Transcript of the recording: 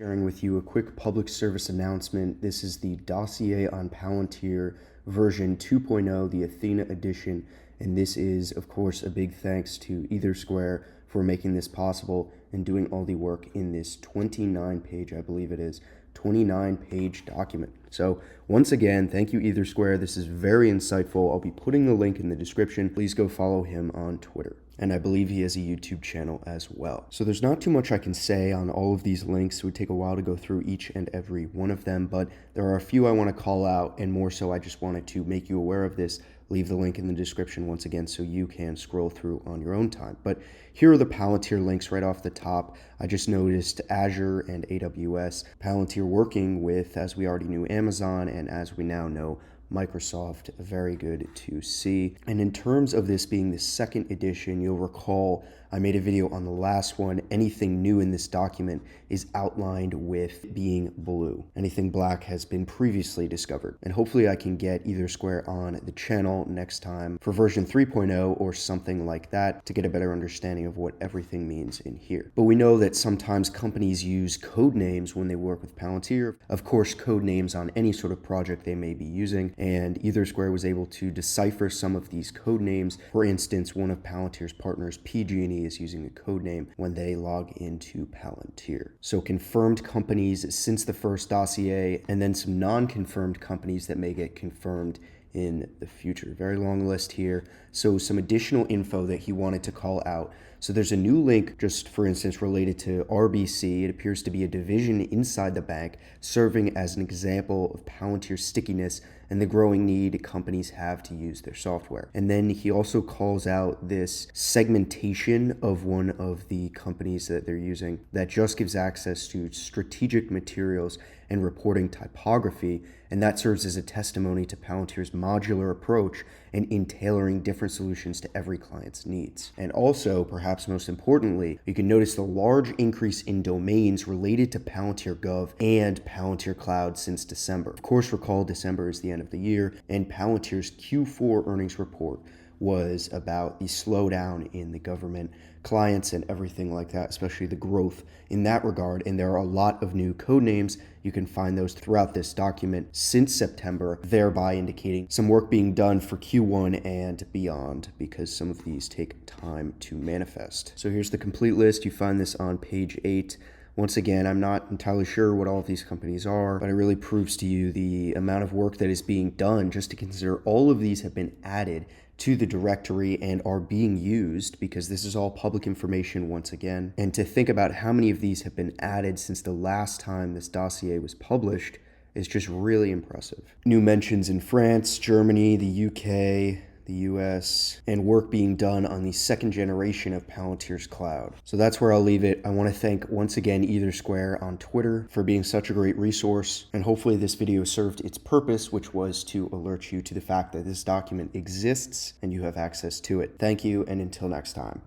Sharing with you a quick public service announcement. This is the dossier on Palantir version 2.0, the Athena edition, and this is, of course, a big thanks to Ethersquare for making this possible and doing all the work in this 29-page, I believe it is, 29-page document. So once again, thank you, Ethersquare. This is very insightful. I'll be putting the link in the description. Please go follow him on Twitter. And I believe he has a YouTube channel as well. So there's not too much I can say on all of these links. It would take a while to go through each and every one of them, but there are a few I want to call out, and more so I just wanted to make you aware of this. Leave the link in the description once again so you can scroll through on your own time. But here are the Palantir links right off the top. I just noticed Azure and AWS. Palantir working with, as we already knew, Amazon, and as we now know, Microsoft. Very good to see. And in terms of this being the second edition, you'll recall I made a video on the last one. Anything new in this document is outlined with being blue. Anything black has been previously discovered. And hopefully I can get Ethersquare on the channel next time for version 3.0 or something like that to get a better understanding of what everything means in here. But we know that sometimes companies use code names when they work with Palantir. Of course, code names on any sort of project they may be using, and Ethersquare was able to decipher some of these code names. For instance, one of Palantir's partners, PG&E, is using the code name when they log into Palantir. So confirmed companies since the first dossier, and then some non-confirmed companies that may get confirmed in the future. Very long list here. So some additional info that he wanted to call out. So there's a new link, just for instance, related to RBC. It appears to be a division inside the bank, serving as an example of Palantir's stickiness and the growing need companies have to use their software. And then he also calls out this segmentation of one of the companies that they're using that just gives access to strategic materials and reporting typography, and that serves as a testimony to Palantir's modular approach and in tailoring different solutions to every client's needs. And also, perhaps most importantly, you can notice the large increase in domains related to Palantir Gov and Palantir Cloud since December. Of course, recall December is the end of the year, and Palantir's Q4 earnings report was about the slowdown in the government clients and everything like that, especially the growth in that regard. And there are a lot of new code names. You can find those throughout this document since September, thereby indicating some work being done for Q1 and beyond, because some of these take time to manifest. So here's the complete list. You find this on page 8. Once again, I'm not entirely sure what all of these companies are, but it really proves to you the amount of work that is being done just to consider all of these have been added to the directory and are being used, because this is all public information once again. And to think about how many of these have been added since the last time this dossier was published is just really impressive. New mentions in France, Germany, the UK, the US, and work being done on the second generation of Palantir's cloud. So that's where I'll leave it. I want to thank once again Ethersquare on Twitter for being such a great resource, and hopefully this video served its purpose, which was to alert you to the fact that this document exists and you have access to it. Thank you, and until next time.